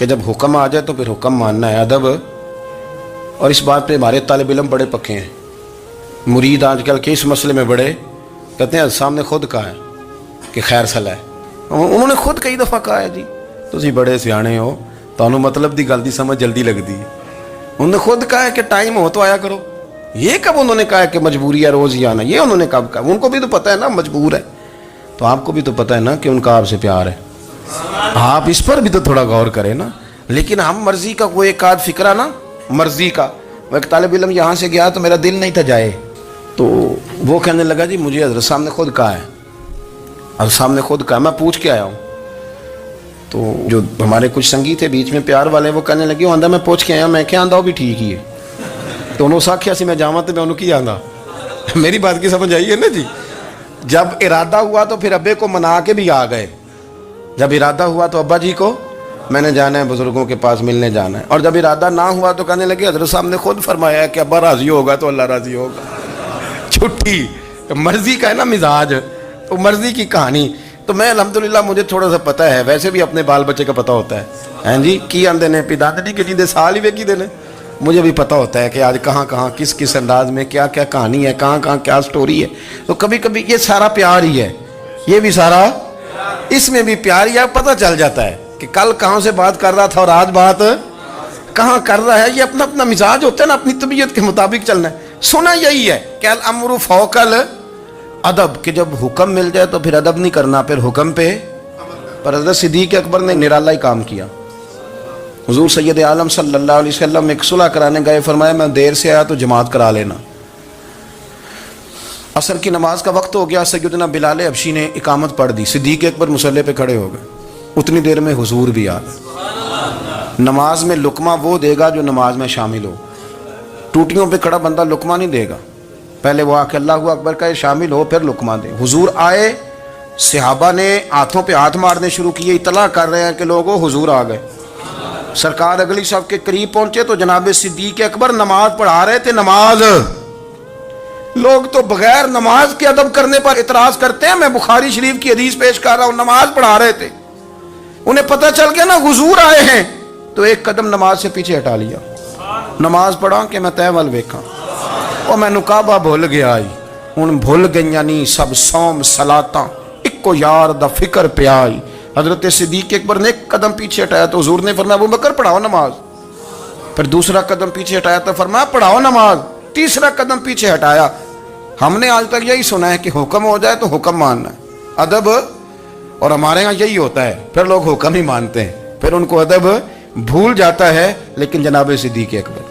کہ جب حکم آ جائے تو پھر حکم ماننا ہے، ادب. اور اس بات پہ ہمارے طالب علم بڑے پکے ہیں. مرید آج کل کے اس مسئلے میں بڑے کہتے ہیں صاحب نے خود کہا ہے کہ خیر صلاح ہے. انہوں نے خود کئی دفعہ کہا ہے جی تسی بڑے سیانے ہو، تانوں مطلب دی گل دی سمجھ جلدی لگتی ہے. انہوں نے خود کہا ہے کہ ٹائم ہو تو آیا کرو. یہ کب انہوں نے کہا ہے کہ مجبوری ہے روز ہی آنا؟ یہ انہوں نے کب کہا؟ ان کو بھی تو پتہ ہے نا مجبور ہے. تو آپ کو بھی تو پتہ ہے نا کہ ان کا آپ سے پیار ہے. آپ اس پر بھی تو تھوڑا غور کریں نا. لیکن ہم مرضی کا کوئی ایک آدھ فکرہ نا، مرضی کا. وہ ایک طالب علم یہاں سے گیا تو میرا دل نہیں تھا جائے، تو وہ کہنے لگا جی مجھے حضرت صاحب نے خود کہا ہے، حضرت صاحب نے خود کہا. میں پوچھ کے آیا ہوں. تو جو ہمارے کچھ سنگی تھے بیچ میں پیار والے، وہ کہنے لگے آندہ میں پوچھ کے آیا. میں کیا آندہ وہ بھی ٹھیک ہی ہے. تو انہوں نے آخیا سی میں جاواں تو میں انہوں کی آندہ. میری بات کی سمجھ آئی ہے نا جی. جب ارادہ ہوا تو پھر ابے کو منا کے بھی آ گئے. جب ارادہ ہوا تو ابا جی کو میں نے جانا ہے، بزرگوں کے پاس ملنے جانا ہے. اور جب ارادہ نہ ہوا تو کہنے لگے حضرت صاحب نے خود فرمایا ہے کہ ابا راضی ہوگا تو اللہ راضی ہوگا. چھٹی مرضی کا ہے نا مزاج، تو مرضی کی کہانی. تو میں الحمدللہ مجھے تھوڑا سا پتہ ہے، ویسے بھی اپنے بال بچے کا پتہ ہوتا ہے. ہیں جی کی آندے نے پیداندی کے جیندے سال ہی ویکھی دے نے. مجھے بھی پتہ ہوتا ہے کہ آج کہاں کہاں کس کس انداز میں کیا کیا کہانی ہے، کہاں کہاں کیا سٹوری ہے. تو کبھی کبھی یہ سارا پیار ہی ہے، یہ بھی سارا اس میں بھی پیار ہی ہے. پتہ چل جاتا ہے کہ کل کہاں سے بات کر رہا تھا اور آج بات کہاں کر رہا ہے. یہ اپنا اپنا مزاج ہوتا ہے نا، اپنی طبیعت کے مطابق چلنا ہے. سنا یہی ہے کہ الامر فوق الادب، کہ جب حکم مل جائے تو پھر ادب نہیں کرنا، پھر حکم پہ. پر حضرت صدیق اکبر نے نرالا ہی کام کیا. حضور سید عالم صلی اللہ علیہ وسلم ایک صلح کرانے گئے، فرمایا میں دیر سے آیا تو جماعت کرا لینا. عصر کی نماز کا وقت ہو گیا، سیدنا بلال حبشی نے اقامت پڑھ دی. صدیق اکبر مصلی پہ کھڑے ہو گئے. اتنی دیر میں حضور بھی آ گئے. نماز میں لقمہ وہ دے گا جو نماز میں شامل ہو. ٹوٹیوں پہ کھڑا بندہ لقمہ نہیں دے گا، پہلے وہ آ کے اللہ اکبر کا شامل ہو پھر لقمہ دے. حضور آئے، صحابہ نے ہاتھوں پہ ہاتھ مارنے شروع کیے، اطلاع کر رہے ہیں کہ لوگوں حضور آ گئے. سرکار اگلی صف کے قریب پہنچے تو جناب صدیق اکبر نماز پڑھا رہے تھے. نماز لوگ تو بغیر نماز کے ادب کرنے پر اعتراض کرتے ہیں. میں بخاری شریف کی حدیث پیش کر رہا ہوں، نماز پڑھا رہے تھے. انہیں پتہ چل گیا نا حضور آئے ہیں، تو ایک قدم نماز سے پیچھے ہٹا لیا. نماز پڑھا کہ میں تیول ویکھاں، اور میں نکابہ بھول گیا آئی. ہن بھول گئیاں نہیں سب سوم صلاتاں، اکو یار دا فکر پہ آئی. حضرت صدیق اکبر نے ایک قدم پیچھے ہٹایا تو حضور نے فرمایا ابو بکر پڑھاؤ نماز. پھر دوسرا قدم پیچھے ہٹایا تو فرمایا پڑھاؤ نماز. تیسرا قدم پیچھے ہٹایا. ہم نے آج تک یہی سنا ہے کہ حکم ہو جائے تو حکم ماننا ہے، ادب. اور ہمارے ہاں یہی ہوتا ہے، پھر لوگ حکم ہی مانتے ہیں، پھر ان کو ادب بھول جاتا ہے. لیکن جناب صدیق اکبر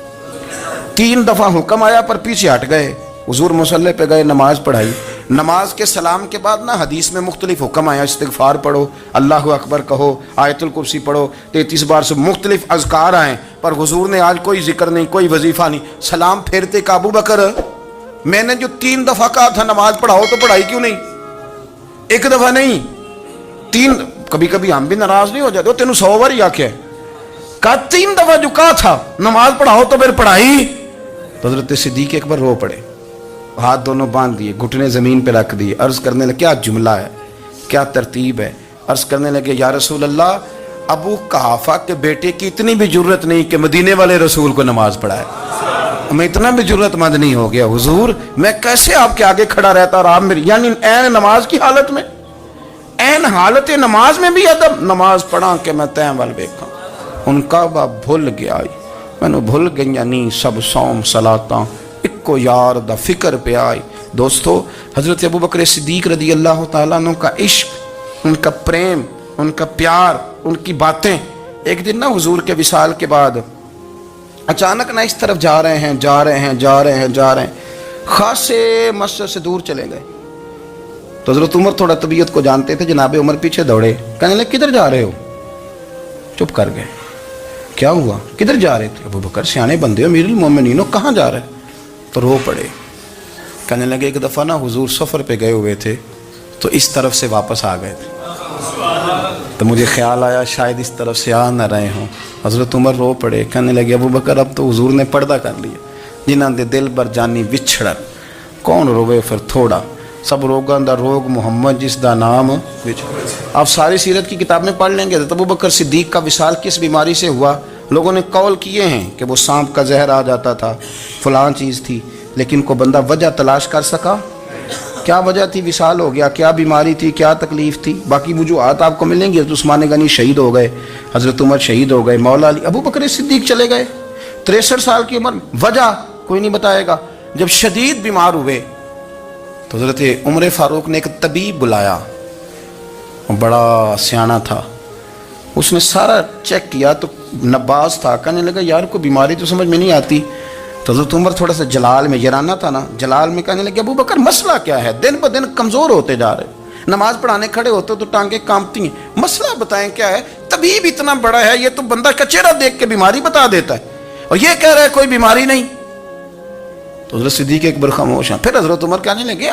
3 دفعہ حکم آیا پر پیچھے ہٹ گئے. حضور مصلی پہ گئے، نماز پڑھائی. نماز کے سلام کے بعد نا حدیث میں مختلف حکم آیا، استغفار پڑھو، اللہ اکبر کہو، آیت الکرسی پڑھو، 33 بار سے مختلف اذکار آئیں. پر حضور نے آج کوئی ذکر نہیں، کوئی وظیفہ نہیں. سلام پھیرتے کہ ابو بکر میں نے جو 3 دفعہ کہا تھا نماز پڑھاؤ تو پڑھائی کیوں نہیں؟ ایک دفعہ نہیں 3. کبھی کبھی ہم بھی ناراض نہیں ہو جاتے، تینوں 100 بار ہی آکھیا ہے، کہا 3 دفعہ جو کہا تھا نماز پڑھاؤ تو پھر پڑھائی. تو حضرت صدیق اکبر رو پڑے، ہاتھ دونوں باندھ دیے، گھٹنے زمین پہ رکھ دیے. عرض کرنے لگے کیا جملہ ہے، کیا ترتیب ہے. عرض کرنے لگے یا رسول اللہ، ابو قحافہ کے بیٹے کی اتنی بھی جرت نہیں کہ مدینے والے رسول کو نماز پڑھائے. میں اتنا بھی جرت مند نہیں ہو گیا حضور، میں کیسے آپ کے آگے کھڑا رہتا اور آپ میری، یعنی عین نماز کی حالت میں، عین حالت نماز میں بھی ادب. نماز پڑھا کہ میں تین وال ویکھاں. ان کا با بھول گیا، میں نے بھول گئی نہیں سب سوم صلاتاں، اکو یار دا فکر پہ آئی. دوستو حضرت ابو بکر صدیق رضی اللہ تعالیٰ عنہ کا عشق، ان کا پریم، ان کا پیار، ان کی باتیں. ایک دن نا حضور کے وصال کے بعد اچانک نہ اس طرف جا رہے ہیں، خاصے مسجد سے دور چلے گئے. تو حضرت عمر تھوڑا طبیعت کو جانتے تھے، جناب عمر پیچھے دوڑے، کہنے لگے کدھر جا رہے ہو؟ چپ کر گئے. کیا ہوا؟ کدھر جا رہے تھے؟ ابو بکر سیانے بندے ہو، امیر المومنین ہو، کہاں جا رہے؟ تو رو پڑے. کہنے لگے ایک دفعہ نا حضور سفر پہ گئے ہوئے تھے تو اس طرف سے واپس آ گئے تھے، تو مجھے خیال آیا شاید اس طرف سے آ نہ رہے ہوں. حضرت عمر رو پڑے. کہنے لگے ابو بکر اب تو حضور نے پردہ کر لیا، جنہاں دے دل بر جانی وچھڑن، کون روے پھر تھوڑا. سب روگاں دا روگ محمد جس دا نام آپ ساری سیرت کی کتاب میں پڑھ لیں گے تو ابو بکر صدیق کا وصال کس بیماری سے ہوا. لوگوں نے قول کیے ہیں کہ وہ سانپ کا زہر آ جاتا تھا، فلاں چیز تھی، لیکن کو بندہ وجہ تلاش کر سکا کیا وجہ تھی وصال ہو گیا، کیا بیماری تھی، کیا تکلیف تھی. باقی وجوہات آپ کو ملیں گی. حضرت عثمان غنی شہید ہو گئے، حضرت عمر شہید ہو گئے، مولا علی، ابو بکر صدیق چلے گئے 63 سال کی عمر. وجہ کوئی نہیں بتائے گا. جب شدید بیمار ہوئے تو حضرت عمر فاروق نے ایک طبیب بلایا، بڑا سیانا تھا. اس نے سارا چیک کیا تو نباز تھا. کہنے لگا یار کوئی بیماری تو سمجھ میں نہیں آتی. تو حضرت عمر تھوڑا سا جلال میں، یرانہ تھا نا، جلال میں کہنے لگے ابو بکر مسئلہ کیا ہے؟ دن بدن کمزور ہوتے جا رہے، نماز پڑھانے کھڑے ہوتے تو ٹانگیں کانپتی ہیں، مسئلہ بتائیں کیا ہے؟ طبیب اتنا بڑا ہے، یہ تو بندہ کا چہرہ دیکھ کے بیماری بتا دیتا ہے، اور یہ کہہ رہا ہے کوئی بیماری نہیں. تو حضرت صدیق اکبر خاموش ہیں. پھر حضرت عمر کہنے لگے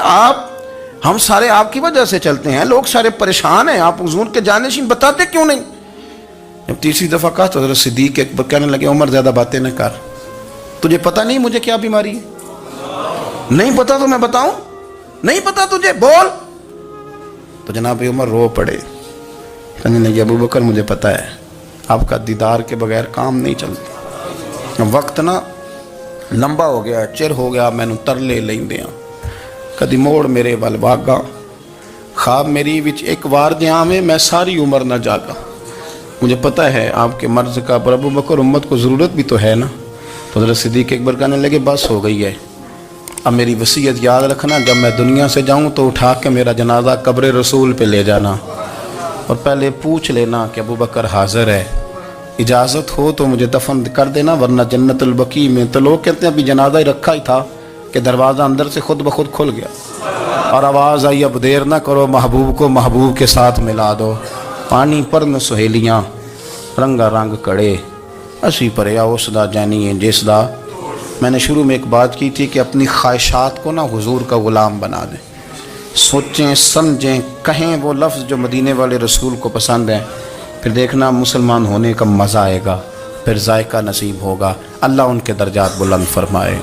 ہم سارے آپ کی وجہ سے چلتے ہیں، لوگ سارے پریشان ہیں، آپ حضور کے جانشین بتاتے کیوں نہیں؟ جب تیسری دفعہ کہا تو حضرت صدیق اکبر کہنے لگے عمر زیادہ باتیں نہ کر، تجھے پتہ نہیں مجھے کیا بیماری ہے؟ نہیں پتہ تو میں بتاؤں؟ نہیں پتہ تجھے، بول. تو جناب عمر رو پڑے. کہنے لگے ابو بکر مجھے پتہ ہے، آپ کا دیدار کے بغیر کام نہیں چلتا. وقت نا لمبا ہو گیا، چر ہو گیا، میں ترلے لیندے ہاں. کدی موڑ میرے ول واگا، خواب میری وچ ایک وار دیاں میں ساری عمر نہ جاگا. مجھے پتہ ہے آپ کے مرض کا، پر ابو بکر امت کو ضرورت بھی تو ہے نا. تو حضرت صدیق اکبر کہنے لگے بس ہو گئی ہے، اب میری وصیت یاد رکھنا، جب میں دنیا سے جاؤں تو اٹھا کے میرا جنازہ قبر رسول پہ لے جانا، اور پہلے پوچھ لینا کہ ابو بکر حاضر ہے، اجازت ہو تو مجھے دفن کر دینا، ورنہ جنت البقیع میں. تو لوگ کہتے ہیں ابھی جنازہ ہی رکھا ہی تھا کہ دروازہ اندر سے خود بخود کھل گیا، اور آواز آئی اب دیر نہ کرو، محبوب کو محبوب کے ساتھ ملا دو. پانی پر نہ سہیلیاں رنگا رنگ کڑے، اسی پریا اس دا جانی ہے جس دا. میں نے شروع میں ایک بات کی تھی کہ اپنی خواہشات کو نا حضور کا غلام بنا دیں، سوچیں سمجھیں کہیں وہ لفظ جو مدینے والے رسول کو پسند ہیں، پھر دیکھنا مسلمان ہونے کا مزہ آئے گا، پھر ذائقہ نصیب ہوگا. اللہ ان کے درجات بلند فرمائے.